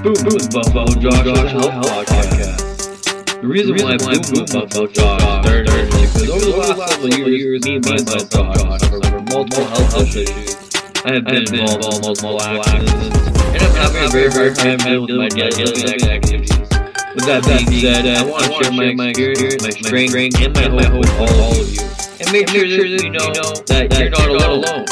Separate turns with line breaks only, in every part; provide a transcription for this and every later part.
Boom with Buffalo Josh's Health Podcast. The reason why Boom with Buffalo Josh started is because over the last several years, me and myself, Josh, suffered from multiple health issues. I have been involved in multiple accidents, and I'm having a very hard time dealing with my daily activities. With that being said, I want to share my experience, my strength, and my hope with all of you. And make sure that you know that you're not alone.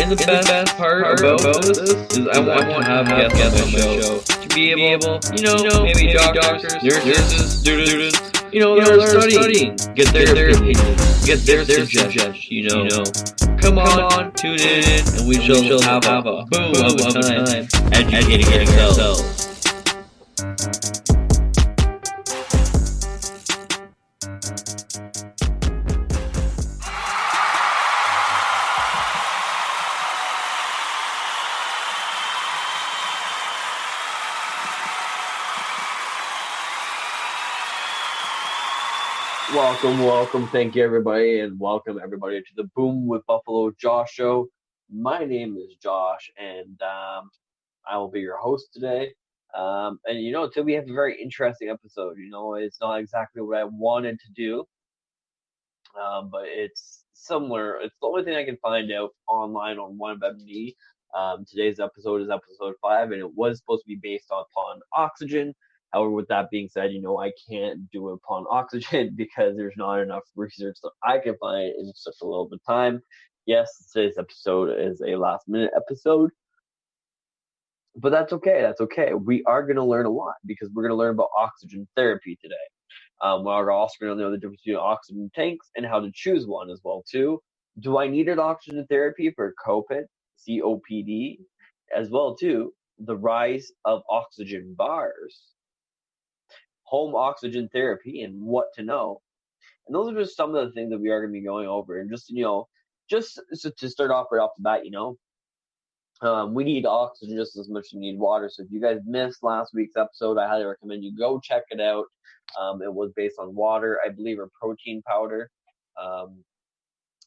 And the best part about this is I want to have guests on my show to be able, maybe doctors, nurses, students, that are studying, get their opinions, get their suggestions, Come on, tune in, and we shall have a boom of a time educating ourselves.
Welcome. Thank you, everybody, and welcome everybody to the Boom with Buffalo Josh show. My name is Josh, and I will be your host today. And today we have a very interesting episode. It's not exactly what I wanted to do, but it's similar. It's the only thing I can find out online on WebMD. Today's episode is episode 5, and it was supposed to be based upon oxygen. However, with that being said, I can't do it upon oxygen because there's not enough research that I can find in such a little bit of time. Yes, today's episode is a last-minute episode, but that's okay. We are going to learn a lot because we're going to learn about oxygen therapy today. We're also going to know the difference between oxygen tanks and how to choose one as well, too. Do I need an oxygen therapy for COPD, as well, too? The rise of oxygen bars, home oxygen therapy, and what to know. And those are just some of the things that we are going to be going over. And just to start off right off the bat, we need oxygen just as much as we need water. So if you guys missed last week's episode, I highly recommend you go check it out. It was based on water, I believe, or protein powder.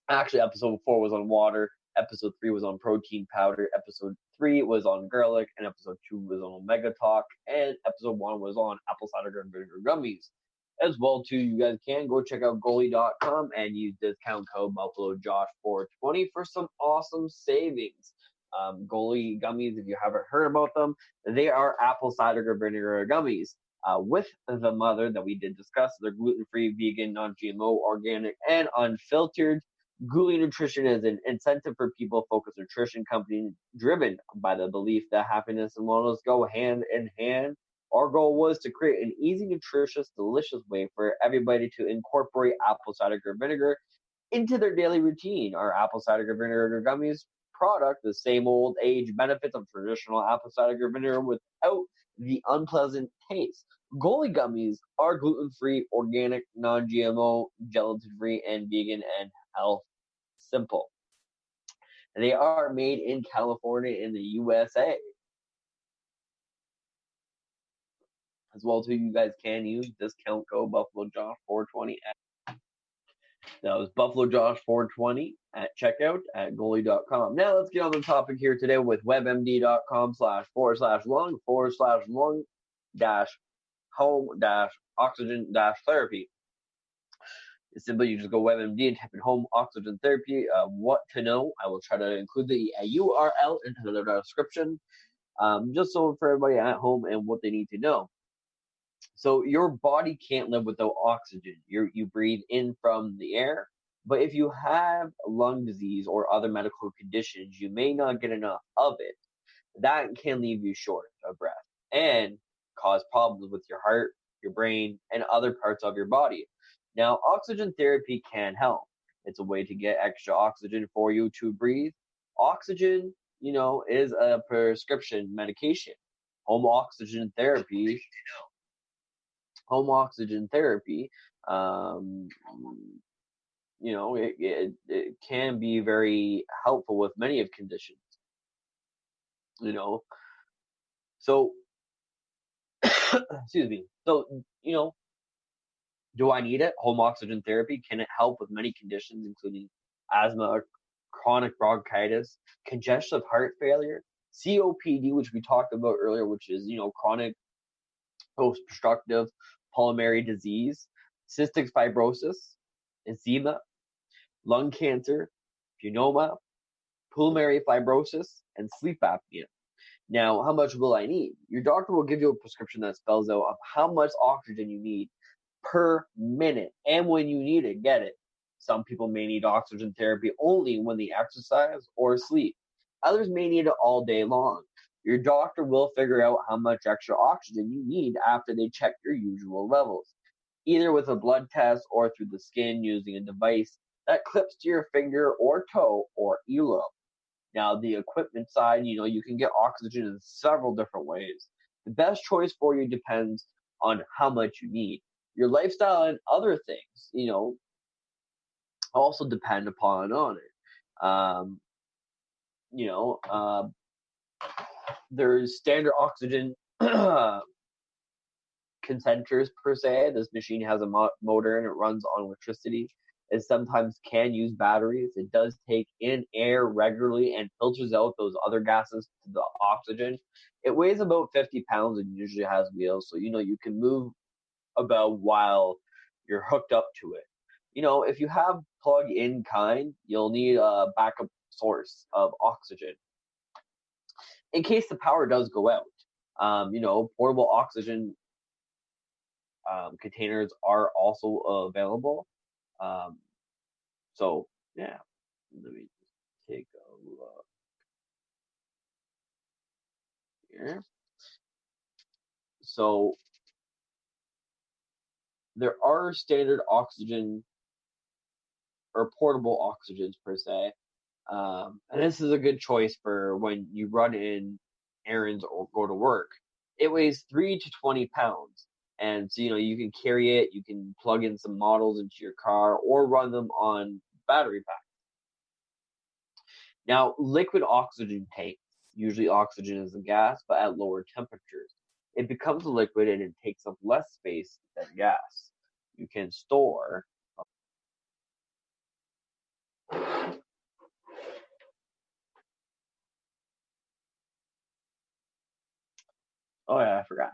Actually, episode 4 was on water. Episode 3 was on protein powder. Episode 3 was on garlic, and episode 2 was on Omega Talk, and episode 1 was on apple cider vinegar gummies. As well, too, you guys can go check out goalie.com and use discount code BuffaloJosh420 for some awesome savings. Goalie gummies, if you haven't heard about them, they are apple cider vinegar gummies. With the mother that we did discuss, they're gluten-free, vegan, non-GMO, organic, and unfiltered. Goalie Nutrition is an incentive for people-focused nutrition company driven by the belief that happiness and wellness go hand in hand. Our goal was to create an easy, nutritious, delicious way for everybody to incorporate apple cider vinegar into their daily routine. Our apple cider vinegar gummies product, the same old age benefits of traditional apple cider vinegar without the unpleasant taste. Goalie gummies are gluten-free, organic, non-GMO, gelatin-free, and vegan and health simple. They are made in California in the USA. As well, too, you guys can use discount code BuffaloJosh420. That was BuffaloJosh420 at checkout at goalie.com. Now let's get on the topic here today with webmd.com/lung/home-oxygen-therapy. It's simply you just go WebMD and type in home oxygen therapy. What to know? I will try to include the URL into the description, just so for everybody at home and what they need to know. So your body can't live without oxygen. You breathe in from the air, but if you have lung disease or other medical conditions, you may not get enough of it. That can leave you short of breath and cause problems with your heart, your brain, and other parts of your body. Now, oxygen therapy can help. It's a way to get extra oxygen for you to breathe. Oxygen, is a prescription medication. Home oxygen therapy, it can be very helpful with many of conditions. So, excuse me. So, do I need it? Home oxygen therapy, can it help with many conditions, including asthma, chronic bronchitis, congestive heart failure, COPD, which we talked about earlier, which is, chronic obstructive pulmonary disease, cystic fibrosis, edema, lung cancer, pneumonia, pulmonary fibrosis, and sleep apnea. Now, how much will I need? Your doctor will give you a prescription that spells out of how much oxygen you need per minute, and when you need it, get it. Some people may need oxygen therapy only when they exercise or sleep. Others may need it all day long. Your doctor will figure out how much extra oxygen you need after they check your usual levels, either with a blood test or through the skin using a device that clips to your finger or toe or earlobe. Now, the equipment side, you can get oxygen in several different ways. The best choice for you depends on how much you need. Your lifestyle and other things, also depend upon on it. There's standard oxygen concentrators per se. This machine has a motor and it runs on electricity. It sometimes can use batteries. It does take in air regularly and filters out those other gases to the oxygen. It weighs about 50 pounds and usually has wheels, so you can move about while you're hooked up to it. If you have plug-in kind, you'll need a backup source of oxygen in case the power does go out. Portable oxygen containers are also available. So yeah, let me take a look here. So there are standard oxygen or portable oxygens per se. And this is a good choice for when you run in errands or go to work. It weighs 3 to 20 pounds. And so, you can carry it, you can plug in some models into your car or run them on battery pack. Now, liquid oxygen tanks, usually oxygen is a gas, but at lower temperatures. It becomes a liquid and it takes up less space than gas. You can store. Oh yeah, I forgot.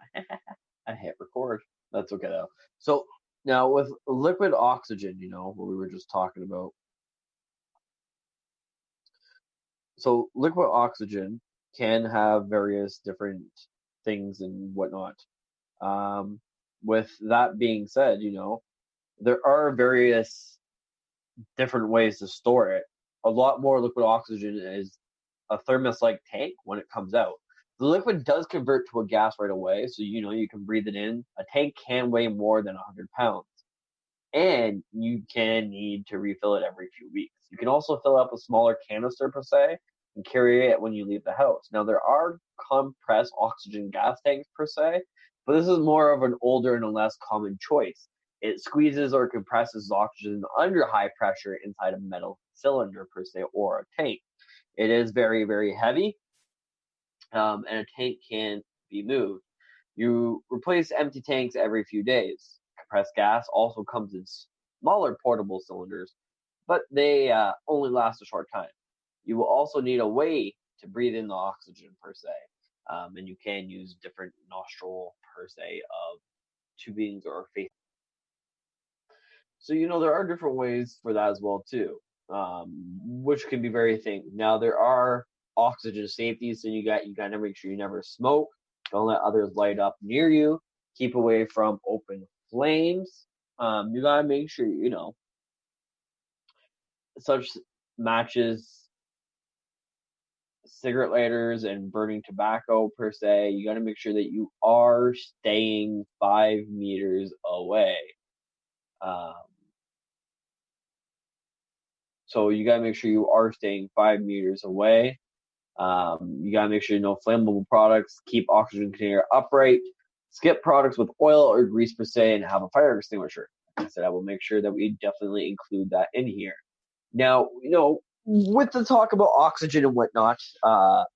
I hit record. That's okay though. So now with liquid oxygen, what we were just talking about. So liquid oxygen can have various different things and whatnot. With that being said, there are various different ways to store it. A lot more liquid oxygen is a thermos-like tank when it comes out. The liquid does convert to a gas right away, so you can breathe it in. A tank can weigh more than 100 pounds, and you can need to refill it every few weeks. You can also fill up a smaller canister per se and carry it when you leave the house. Now there are compressed oxygen gas tanks per se, but this is more of an older and a less common choice. It squeezes or compresses oxygen under high pressure inside a metal cylinder per se or a tank. It is very, very heavy, and a tank can be moved. You replace empty tanks every few days. Compressed gas also comes in smaller portable cylinders, but they only last a short time. You will also need a way to breathe in the oxygen per se, and you can use different nostril per se of tubings or face. So there are different ways for that as well too, which can be very thing. Now there are oxygen safety, so you got to make sure you never smoke. Don't let others light up near you. Keep away from open flames. You gotta make sure such matches, cigarette lighters, and burning tobacco per se. You gotta make sure that you are staying 5 meters away. So you gotta make sure you are staying 5 meters away. You gotta make sure no flammable products. Keep oxygen container upright. Skip products with oil or grease per se, and have a fire extinguisher. Like I said, I will make sure that we definitely include that in here. Now, with the talk about oxygen and whatnot,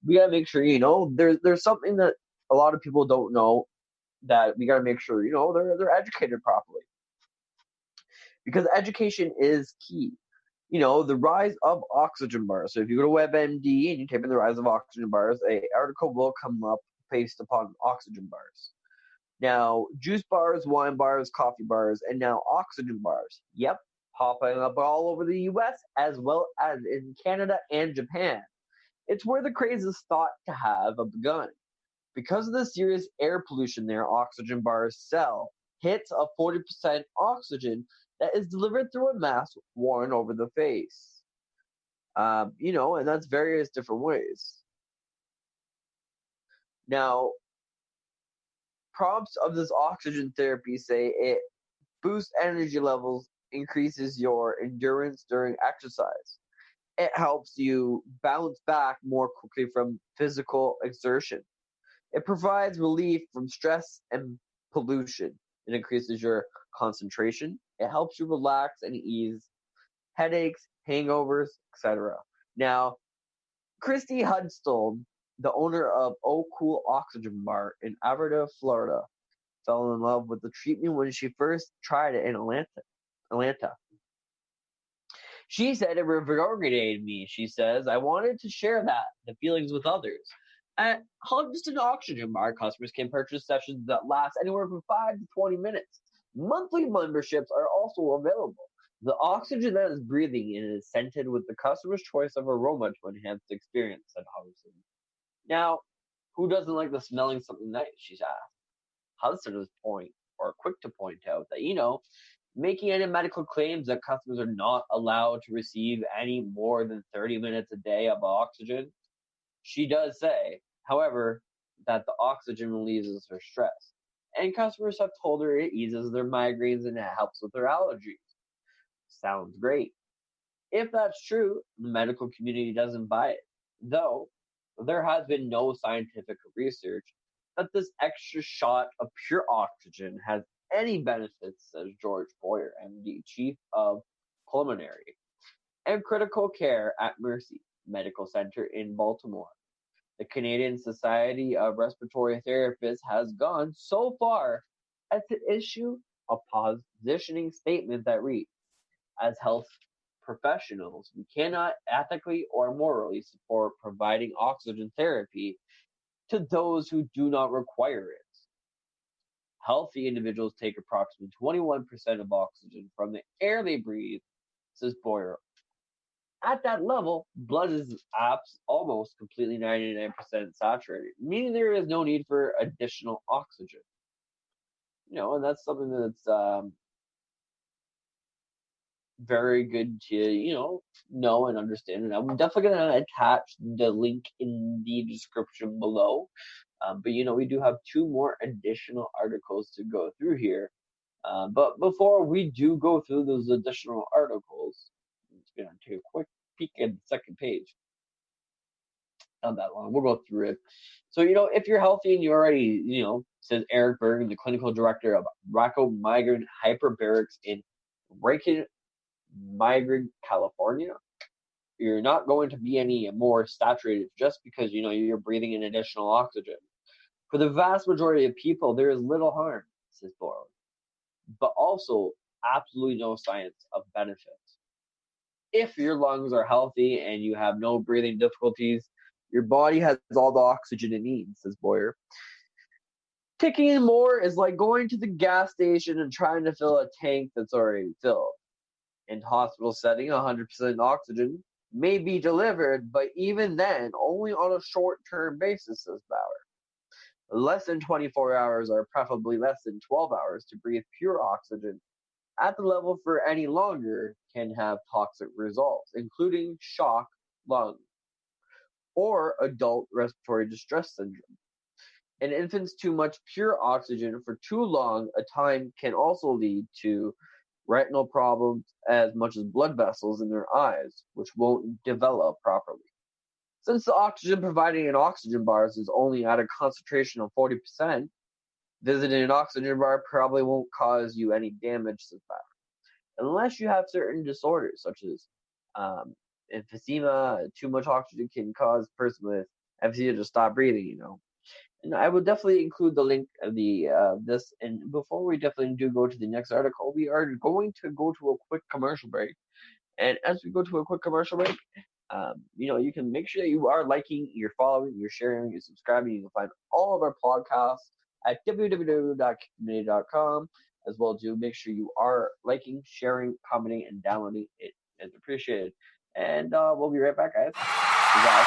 we gotta make sure there's something that a lot of people don't know that we gotta make sure they're educated properly, because education is key. The rise of oxygen bars. So if you go to WebMD and you type in the rise of oxygen bars, an article will come up based upon oxygen bars. Now, juice bars, wine bars, coffee bars, and now oxygen bars. Yep, popping up all over the US as well as in Canada and Japan. It's where the craze is thought to have begun. Because of the serious air pollution there, oxygen bars sell hits of 40% oxygen that is delivered through a mask worn over the face. And that's various different ways. Now, prompts of this oxygen therapy say it boosts energy levels, increases your endurance during exercise. It helps you bounce back more quickly from physical exertion. It provides relief from stress and pollution. It increases your concentration. It helps you relax and ease headaches, hangovers, etc. Now, Christy Hudstone, the owner of Oh Cool Oxygen Bar in Alberta, Florida, fell in love with the treatment when she first tried it in Atlanta. She said it rejuvenated me. She says, I wanted to share the feelings with others. At Hudson Oxygen Bar, customers can purchase sessions that last anywhere from 5 to 20 minutes. Monthly memberships are also available. The oxygen that is breathing in is scented with the customer's choice of aroma to enhance the experience, said Hudson. Now, who doesn't like the smelling something nice, she's asked. Hudson was quick to point out that, making any medical claims that customers are not allowed to receive any more than 30 minutes a day of oxygen. She does say, however, that the oxygen relieves her stress, and customers have told her it eases their migraines and it helps with their allergies. Sounds great. If that's true, the medical community doesn't buy it, though there has been no scientific research that this extra shot of pure oxygen has any benefits, says George Boyer, MD, Chief of Pulmonary and Critical Care at Mercy Medical Center in Baltimore. The Canadian Society of Respiratory Therapists has gone so far as to issue a positioning statement that reads, as health professionals, we cannot ethically or morally support providing oxygen therapy to those who do not require it. Healthy individuals take approximately 21% of oxygen from the air they breathe, says Boyer. At that level, blood is almost completely 99% saturated, meaning there is no need for additional oxygen. And that's something that's very good to, know and understand. And I'm definitely going to attach the link in the description below. But, we do have 2 more additional articles to go through here. But before we do go through those additional articles, I'm just going to take a quick peek at the second page. Not that long. We'll go through it. So, if you're healthy and you already, says Eric Bergen, the clinical director of Racco Migrant Hyperbarics in Rankin Migrant, California, you're not going to be any more saturated just because, you're breathing in additional oxygen. For the vast majority of people, there is little harm, says Boyle, but also absolutely no science of benefit. If your lungs are healthy and you have no breathing difficulties, your body has all the oxygen it needs, says Boyer. Taking in more is like going to the gas station and trying to fill a tank that's already filled. In hospital setting, 100% oxygen may be delivered, but even then, only on a short-term basis, says Bauer. Less than 24 hours or preferably less than 12 hours to breathe pure oxygen at the level for any longer can have toxic results, including shock lung or adult respiratory distress syndrome. In infants, too much pure oxygen for too long a time can also lead to retinal problems as much as blood vessels in their eyes, which won't develop properly. Since the oxygen provided in oxygen bars is only at a concentration of 40%, visiting an oxygen bar probably won't cause you any damage to the body, unless you have certain disorders such as emphysema. Too much oxygen can cause a person with emphysema to stop breathing, And I will definitely include the link of this. And before we definitely do go to the next article, we are going to go to a quick commercial break. And as we go to a quick commercial break, you can make sure that you are liking, you're following, you're sharing, you're subscribing. You can find all of our podcasts at www.kickcommunity.com, as well to make sure you are liking, sharing, commenting, and downloading. It is appreciated. And we'll be right back, guys. You guys.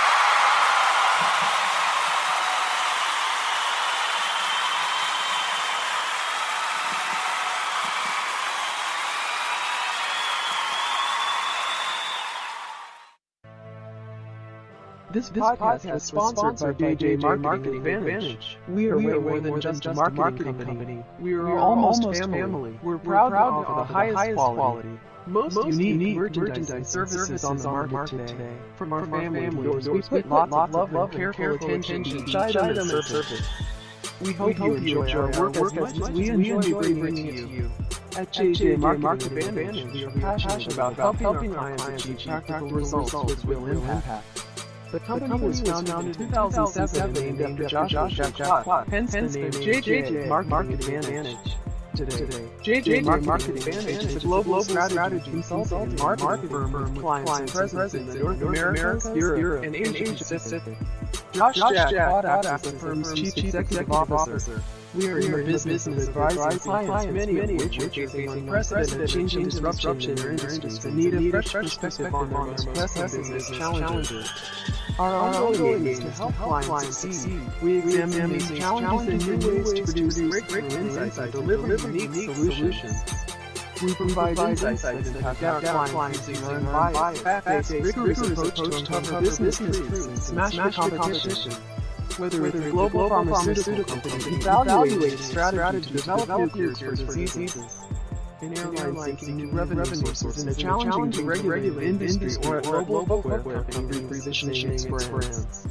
This podcast is sponsored by JJ Marketing Advantage. We are way more than just a marketing company. We are almost family. We're proud to offer the highest quality, most unique merchandise services on the market today. From our family to yours, we put lots of love and careful attention to each item and service. We hope you enjoy our work as much as we enjoy bringing it to you. At JJ Marketing Advantage, we are passionate about helping our clients achieve practical results with real impact. The company was founded in 2007 and named after Joshua Jack, hence the name JJ Marketing Advantage. Today, JJ Marketing Advantage is a global strategy consulting and marketing firm with clients and presence in the North America, Europe, and Asia Pacific. Josh Jack acts as the firm's Chief Executive Officer. We are in the business of advising clients, many of which are facing unprecedented change and disruption in their industries and need a fresh perspective on their most pressing business challenges. Our ongoing aim is to help clients succeed. We examine these challenges and new ways to produce breakthrough insights and deliver unique solutions. We provide insights that impact our clients using our unbiased, fact-based, rigorous approach to uncover business truths and smash the competition. Whether it's a global pharmaceutical company evaluating strategy to develop new cures for diseases, an airline seeking new revenue sources in a challenging to regulate industry, or a global footwear company repositioning its brands.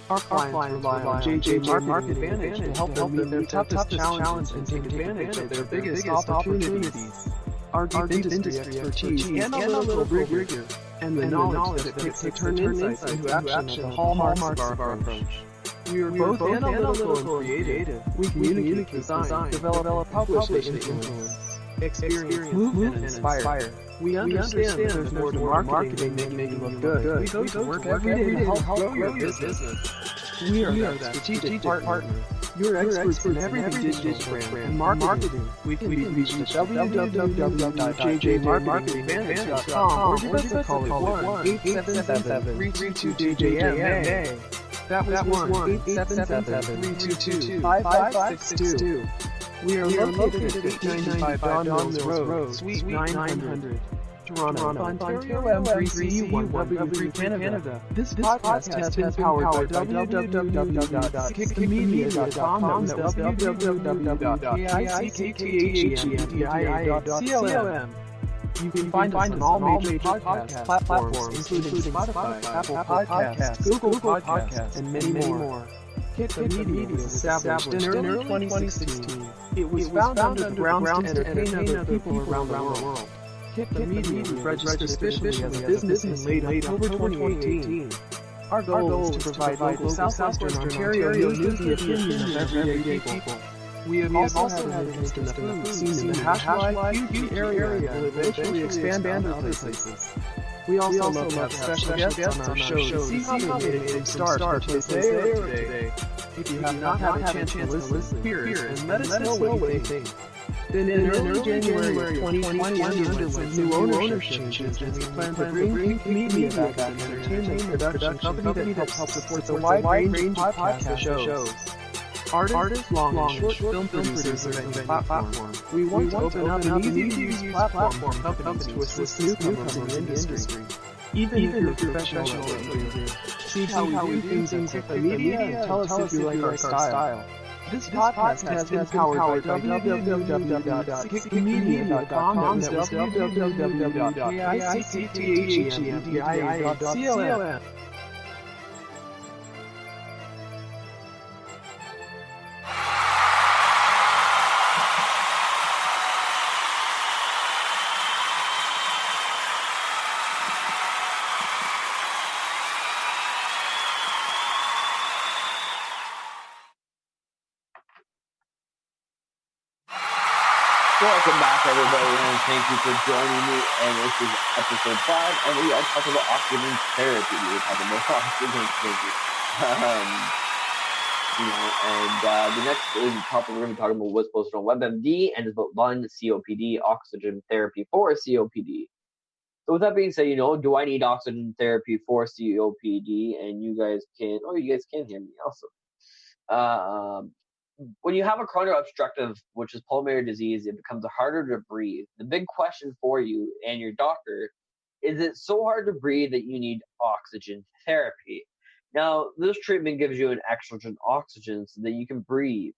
Our clients rely on JJ Marketing Advantage to help them meet their toughest challenges and take advantage of their biggest opportunities. Our deep industry expertise, analytical rigor, and the knowledge that it takes to turn insights into action are the hallmarks of our approach. We are both analytical and creative. We communicate, design, develop, publish, influence, experience, move, and inspire. We understand that there's more to marketing than making you look good. We go to work every day to help grow your business. We are that strategic partner. You're experts in every digital brand and marketing. We can be reached at www.jjmarketingadvantage.com or give us a call at 1-877-322-JJMA. That was 1-877-322-5562. We are located at 895 Don Mills Road, Suite 900, Toronto, Ontario M3CU1W3 Canada. This podcast has been powered by www.kickmedia.com. That was www.kickmedia.com. You can find us on all major podcast platforms, including Spotify, Apple Podcasts, Google Podcasts, and many more. Kick the Media was established in early 2016. It was founded underground to entertain other people around the world. Kick the Media was registered officially as a business in late October 2018. Our goal is to provide local Southwestern Ontario news and the opinion of everyday people. We have also had interest in the food scene in the Hashwai area and will eventually expand to other places. We also love to have special guests on our show to see how they made it big start for today. If you have not had a chance to listen, here and let us know what you think. Then in early January 2021, underwent new ownership changes, and we plan to bring Media back an entertainment production company that helps support the wide range of podcast shows. Artists, long and short film producers are a platform. We want to open up an easy-to-use platform for companies to assist newcomers in the industry. Even if you're professional at what you do. See how we do things in Kick the Media and tell us if you like our style. This podcast has been powered by www.kickmedia.com. That was www.kickmedia.com.
Welcome back, everybody, and thank you for joining me. And this is episode 5, and we are talking about oxygen therapy. We're talking about oxygen therapy. The next topic we're going to be talking about was posted on WebMD, and it's about lung COPD, oxygen therapy for COPD. So with that being said, do I need oxygen therapy for COPD? And you guys can hear me also. When you have a chronic obstructive, which is pulmonary disease, it becomes harder to breathe. The big question for you and your doctor is it so hard to breathe that you need oxygen therapy? Now, this treatment gives you an extra oxygen so that you can breathe.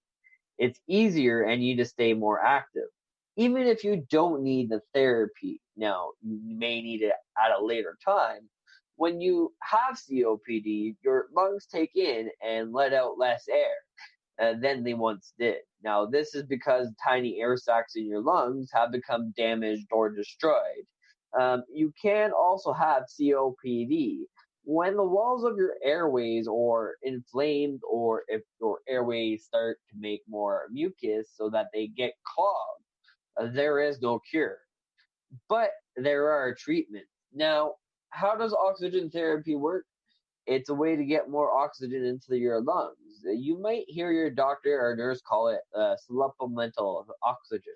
It's easier and you need to stay more active. Even if you don't need the therapy, now you may need it at a later time. When you have COPD, your lungs take in and let out less air than they once did. Now, this is because tiny air sacs in your lungs have become damaged or destroyed. You can also have COPD when the walls of your airways are inflamed, or if your airways start to make more mucus so that they get clogged. There is no cure, but there are treatments. Now, how does oxygen therapy work? It's a way to get more oxygen into your lungs. You might hear your doctor or nurse call it supplemental oxygen.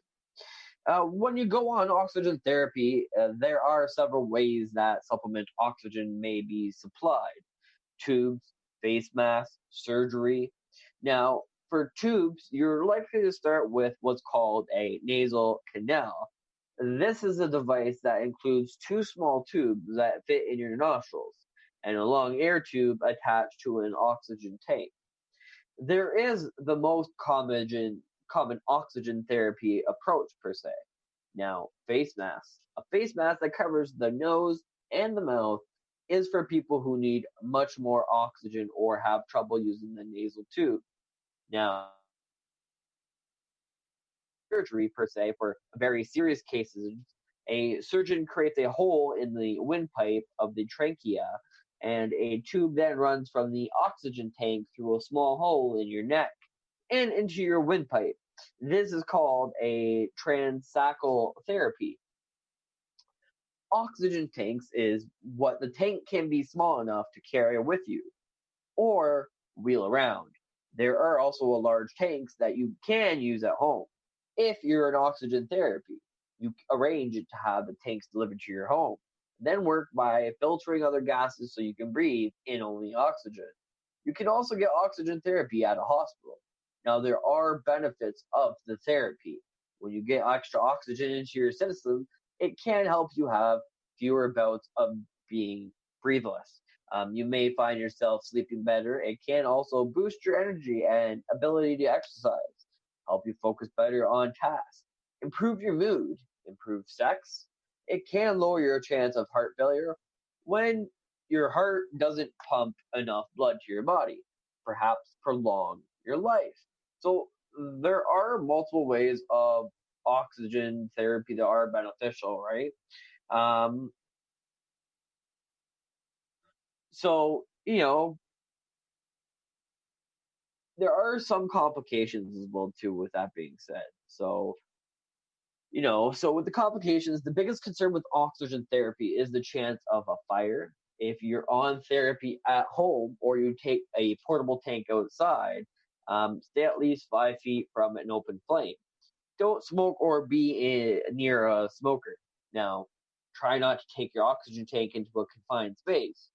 When you go on oxygen therapy, there are several ways that supplement oxygen may be supplied. Tubes, face masks, surgery. Now, for tubes, you're likely to start with what's called a nasal canal. This is a device that includes two small tubes that fit in your nostrils and a long air tube attached to an oxygen tank. There is the most common oxygen therapy approach per se. Now, face masks. A face mask that covers the nose and the mouth is for people who need much more oxygen or have trouble using the nasal tube. Now, surgery per se for very serious cases, a surgeon creates a hole in the windpipe of the trachea, and a tube then runs from the oxygen tank through a small hole in your neck and into your windpipe. This is called a transsacral therapy. Oxygen tanks is what the tank can be small enough to carry with you or wheel around. There are also large tanks that you can use at home. If you're in oxygen therapy, you arrange it to have the tanks delivered to your home, then work by filtering other gases so you can breathe in only oxygen. You can also get oxygen therapy at a hospital. Now, there are benefits of the therapy. When you get extra oxygen into your system, it can help you have fewer bouts of being breathless. You may find yourself sleeping better. It can also boost your energy and ability to exercise, help you focus better on tasks, improve your mood, improve sex. It can lower your chance of heart failure when your heart doesn't pump enough blood to your body, perhaps prolong your life. So there are multiple ways of oxygen therapy that are beneficial, right? Um, so, there are some complications as well too with that being said. So with the complications, the biggest concern with oxygen therapy is the chance of a fire. If you're on therapy at home or you take a portable tank outside, stay at least 5 feet from an open flame. Don't smoke or be near a smoker. Now, try not to take your oxygen tank into a confined space.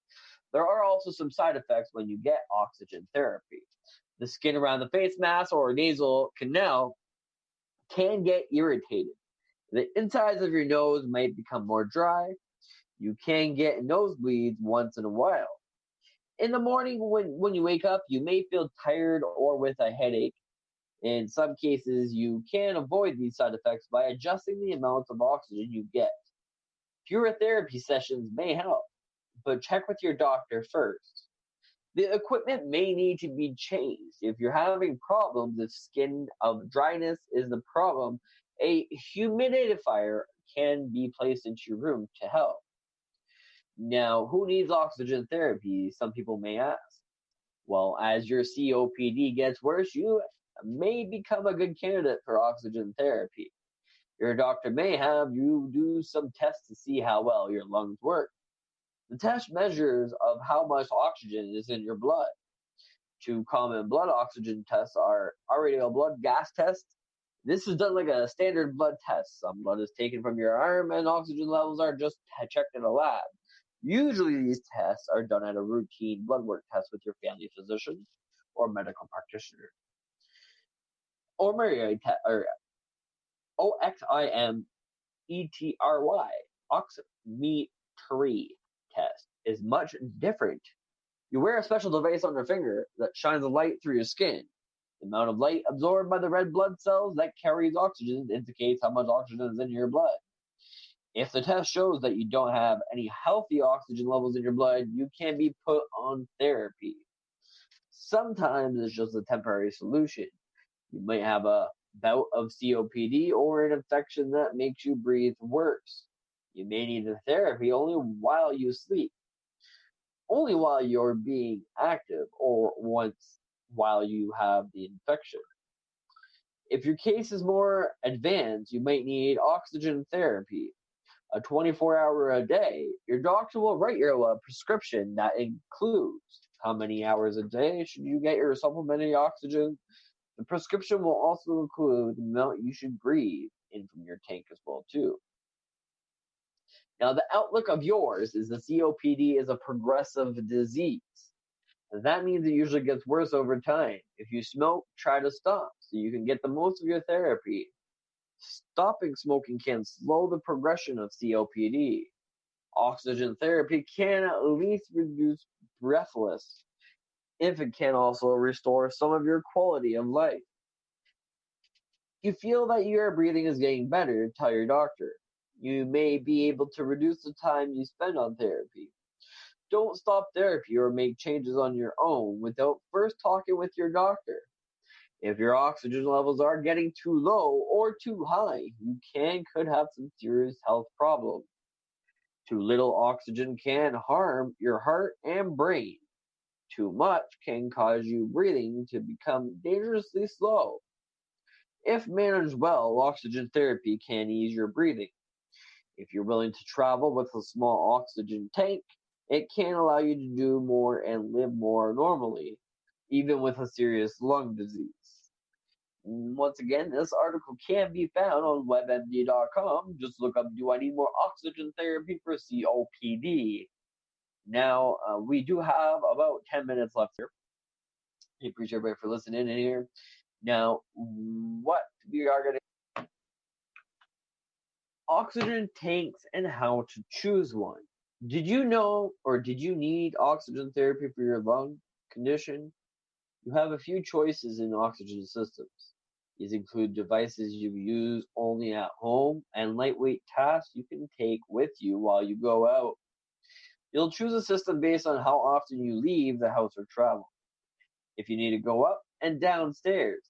There are also some side effects when you get oxygen therapy. The skin around the face mask or nasal canal can get irritated. The insides of your nose might become more dry. You can get nosebleeds once in a while. In the morning, when you wake up, you may feel tired or with a headache. In some cases, you can avoid these side effects by adjusting the amount of oxygen you get. Fewer therapy sessions may help, but check with your doctor first. The equipment may need to be changed. If you're having problems, if skin of dryness is the problem, a humidifier can be placed into your room to help. Now, who needs oxygen therapy? Some people may ask. Well, as your COPD gets worse, you may become a good candidate for oxygen therapy. Your doctor may have you do some tests to see how well your lungs work. The test measures of how much oxygen is in your blood. Two common blood oxygen tests are arterial blood gas test. This is done like a standard blood test. Some blood is taken from your arm and oxygen levels are just checked in a lab. Usually these tests are done at a routine blood work test with your family physician or medical practitioner. Or OXIMETRY, oximetry test, is much different. You wear a special device on your finger that shines a light through your skin. The amount of light absorbed by the red blood cells that carries oxygen indicates how much oxygen is in your blood. If the test shows that you don't have any healthy oxygen levels in your blood, you can be put on therapy. Sometimes it's just a temporary solution. You might have a bout of COPD or an infection that makes you breathe worse. You may need the therapy only while you sleep, only while you're being active, or once while you have the infection. If your case is more advanced, you might need oxygen therapy. A 24-hour a day, your doctor will write you a prescription that includes how many hours a day should you get your supplementary oxygen. The prescription will also include the amount you should breathe in from your tank as well too. Now, the outlook of yours is the COPD is a progressive disease. That means it usually gets worse over time. If you smoke, try to stop so you can get the most of your therapy. Stopping smoking can slow the progression of COPD. Oxygen therapy can at least reduce breathlessness, if it can also restore some of your quality of life. You feel that your breathing is getting better, tell your doctor. You may be able to reduce the time you spend on therapy. Don't stop therapy or make changes on your own without first talking with your doctor. If your oxygen levels are getting too low or too high, you could have some serious health problems. Too little oxygen can harm your heart and brain. Too much can cause your breathing to become dangerously slow. If managed well, oxygen therapy can ease your breathing. If you're willing to travel with a small oxygen tank, it can allow you to do more and live more normally, even with a serious lung disease. Once again, this article can be found on webmd.com. Just look up, do I need more oxygen therapy for COPD? Now, we do have about 10 minutes left here. I appreciate everybody for listening in here. Now, what we are going to... Oxygen tanks and how to choose one. Did you know or did you need oxygen therapy for your lung condition? You have a few choices in oxygen systems. These include devices you use only at home and lightweight tasks you can take with you while you go out. You'll choose a system based on how often you leave the house or travel. If you need to go up and down stairs,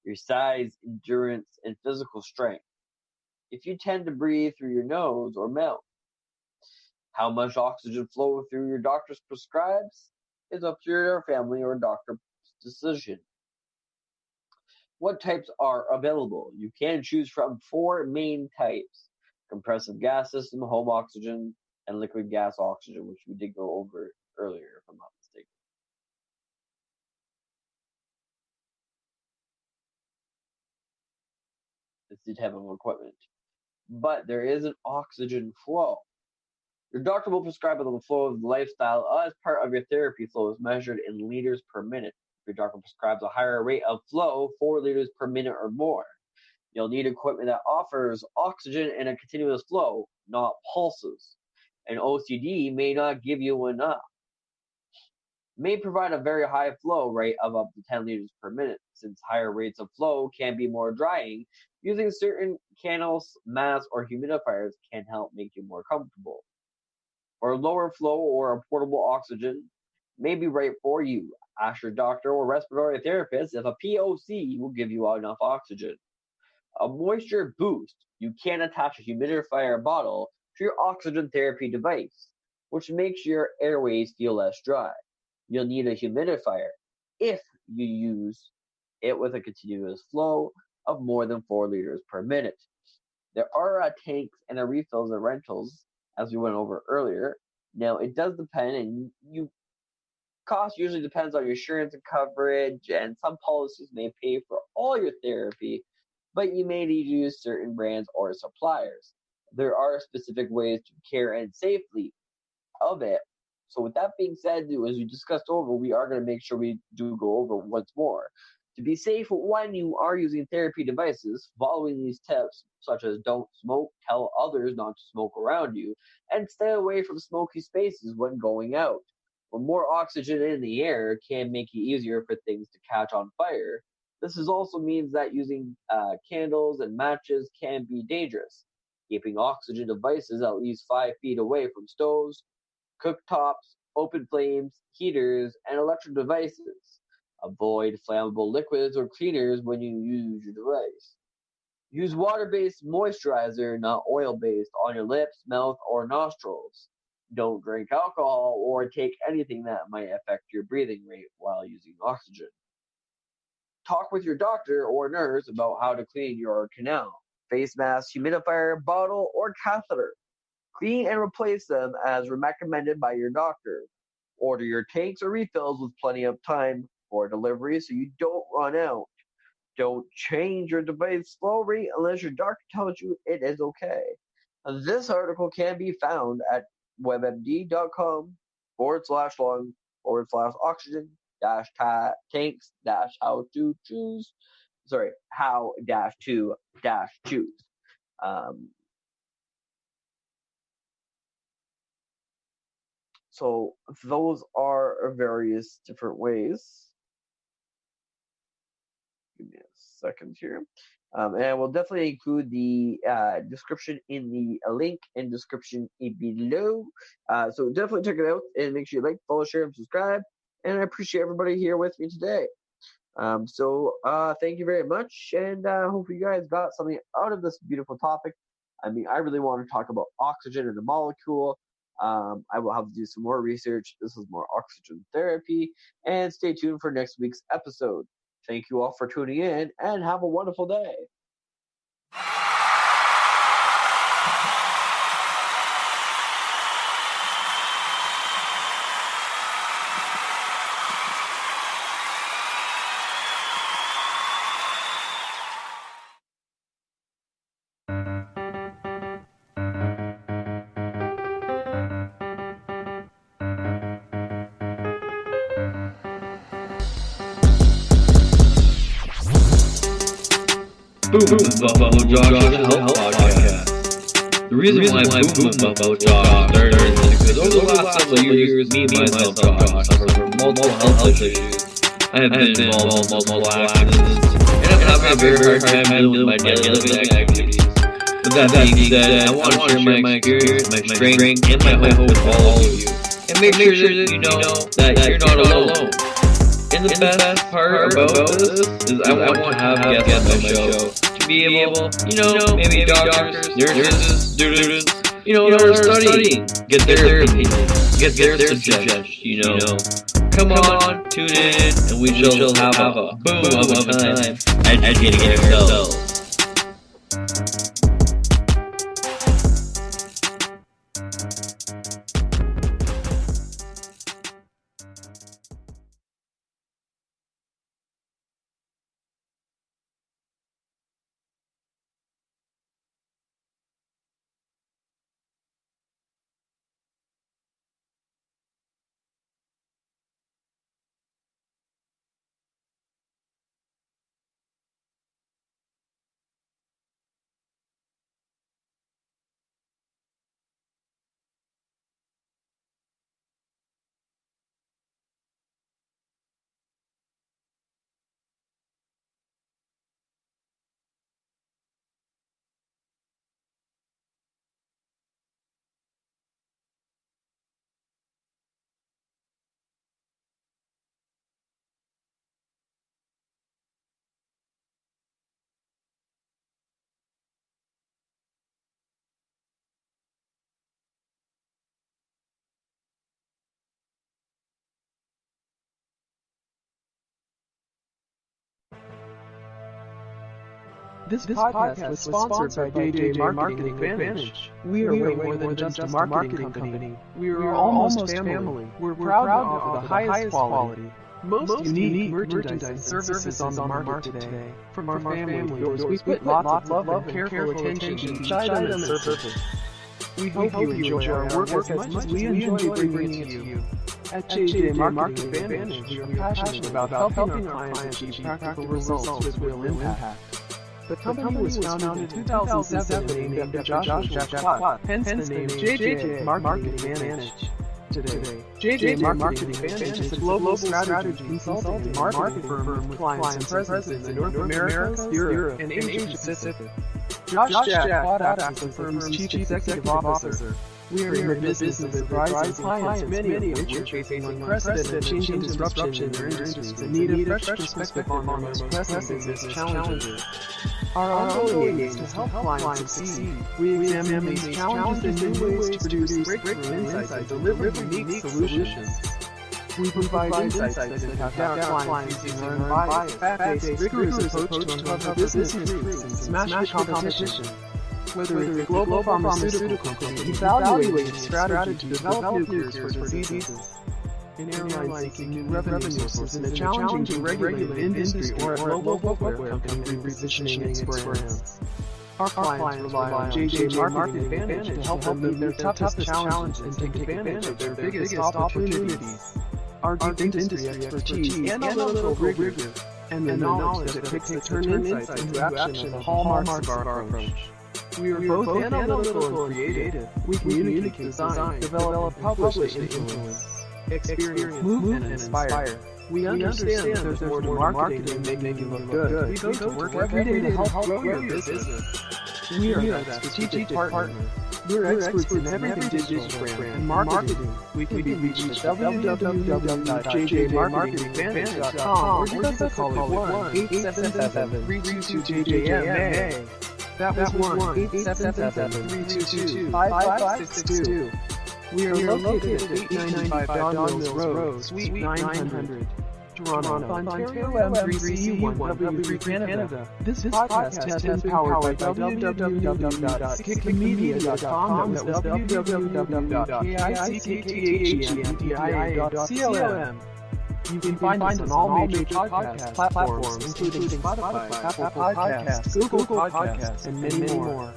your size, endurance, and physical strength. If you tend to breathe through your nose or mouth. How much oxygen flow through your doctor's prescribes is up to your family or doctor's decision. What types are available? You can choose from 4 main types: compressive gas system, home oxygen, and liquid gas oxygen, which we did go over earlier, if I'm not mistaken. It's the type of equipment. But there is an oxygen flow. Your doctor will prescribe the flow of the lifestyle as part of your therapy flow is measured in liters per minute. If your doctor prescribes a higher rate of flow, 4 liters per minute or more, you'll need equipment that offers oxygen in a continuous flow, not pulses. An OCD may not give you enough. May provide a very high flow rate of up to 10 liters per minute. Since higher rates of flow can be more drying, using certain candles, masks, or humidifiers can help make you more comfortable. Or lower flow or a portable oxygen may be right for you. Ask your doctor or respiratory therapist if a POC will give you enough oxygen. A moisture boost. You can attach a humidifier bottle to your oxygen therapy device, which makes your airways feel less dry. You'll need a humidifier if you use it with a continuous flow of more than 4 liters per minute. There are tanks and refills and rentals, as we went over earlier. Now, it does depend, and cost usually depends on your insurance and coverage, and some policies may pay for all your therapy, but you may need to use certain brands or suppliers. There are specific ways to care and safely of it. So with that being said, as we discussed over, we are going to make sure we do go over once more. To be safe when you are using therapy devices, following these tips, such as don't smoke, tell others not to smoke around you, and stay away from smoky spaces when going out. When more oxygen in the air can make it easier for things to catch on fire. This also means that using candles and matches can be dangerous. Keeping oxygen devices at least 5 feet away from stoves, cooktops, open flames, heaters, and electric devices. Avoid flammable liquids or cleaners when you use your device. Use water-based moisturizer, not oil-based, on your lips, mouth, or nostrils. Don't drink alcohol or take anything that might affect your breathing rate while using oxygen. Talk with your doctor or nurse about how to clean your canal, face mask, humidifier, bottle, or catheter. Clean and replace them as recommended by your doctor. Order your tanks or refills with plenty of time for delivery so you don't run out. Don't change your device slowly unless your doctor tells you it is okay. This article can be found at webmd.com/long/oxygen tanks how to choose. How to choose. So those are various different ways. Give me a second here. And I will definitely include the description in the link in description below. So definitely check it out and make sure you like, follow, share, and subscribe. And I appreciate everybody here with me today. So thank you very much, and hope you guys got something out of this beautiful topic. I mean, I really want to talk about oxygen and the molecule. I will have to do some more research. This is more oxygen therapy, and stay tuned for next week's episode. Thank you all for tuning in, and have a wonderful day.
Boom Buffalo Josh's Health Podcast. The reason why Boom Buffalo Josh started is because over the last several years, me and myself, Josh, suffered from multiple health issues. I have been involved in multiple accidents, and I'm having a very hard time dealing with my daily living activities. With that being said, I want to share my experience, my strength, and my hope with all of you, and make sure that you know that you're not alone. And the best part about this is I want to have guests on my show to be able, maybe doctors, nurses, students, that are studying, get their opinions, get their suggestions, Come on, tune in, and we shall have a boom of a time educating ourselves.
This podcast was sponsored by DJ Marketing Advantage. We are way more than just a marketing company. We are almost family. We're proud to offer the highest quality, most unique merchandise and services on the market today. From our family doors, we put lots of love and careful attention to each item and service. We hope you enjoy our work as much as we enjoy bringing it to you. At JJ Marketing Advantage, we are passionate about helping our clients achieve practical results with real impact. The company was founded in 2007 and named after Joshua Jack, hence the name JJ Marketing Advantage. Today, JJ Marketing Advantage is a global strategy consulting and marketing firm with clients and presence in North America, Europe, and Asia Pacific. Josh Jack acts as the firm's Chief Executive Officer. We are in the business of advising clients, many of which are facing unprecedented change and disruption in their industries and need a fresh perspective on their most pressing business challenges. Our ongoing aim is to help clients succeed. We examine these challenges and new ways to produce breakthrough insights and deliver unique solutions. We provide insights that impact our clients using our unbiased, fact-based, rigorous approach to uncover business truths and smash the competition. Whether it's a global pharmaceutical company evaluating strategy to develop new cures for diseases, an airline seeking new revenue sources in a challenging to regulate industry, or a global footwear company repositioning its brands. Our clients rely on JJ Marketing Advantage to help them meet their toughest challenges and take advantage of their biggest opportunities. Our deep industry expertise, analytical rigor, and the knowledge that it takes to turn insights into action are the hallmarks of our approach. We are both analytical and creative. We communicate, design, develop, publish, and influence, experience, move, and inspire. We understand that there's more to marketing than making you look good. We go to work every day to help grow your business. We are that strategic partner. We're experts in everything digital brand and marketing. We can be reached at www.jjmarketingadvantage.com or give us a call at 1-877-322-JJMA. That was 1-877-322-5562. We are located at 895 Don Mills Road, Suite 900, Toronto, Ontario M3CU1W3 Canada. This podcast has been powered by www.kickmedia.com. That was www.kickmedia.com. You can find us on all major podcast platforms, including Spotify, Apple Podcasts, Google Podcasts, and many more.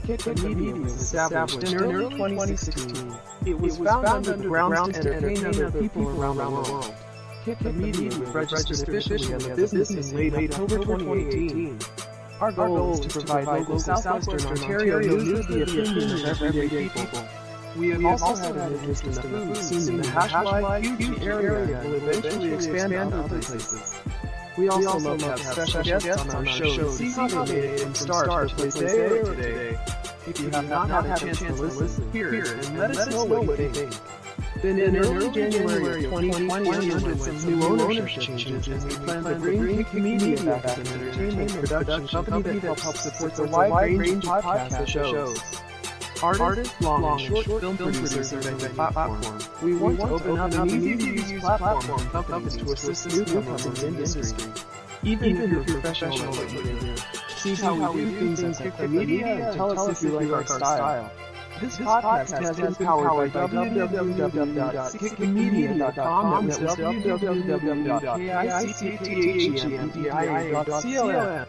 Kick Media was established in early 2016. It was founded underground to entertain other people around the world. Kick Media was registered officially as a business in late October 2018. Our goal is to provide local Southwestern Ontario news with the opinion of everyday people. We have also had an interest in the food scene in the Hashlive huge area and will eventually expand to other places. We also love to have special guests on our show to see how they made it from start to place they are today. If you have not had a chance to listen, hear it, and let us know what you think. Then in early January of 2020, we underwent some new ownership changes, and we plan to bring Kick Media back as an entertainment production company that helps support a wide range of podcast shows. Artists, long and short film producers are the platform. We want to open up an easy-to-use platform for companies to assist newcomers in the industry. Even if you're professional at what you do, see how we do things at Kick Media and tell us if you like our style. This podcast has been powered by www.kickmedia.com. That was www.kickmedia.com.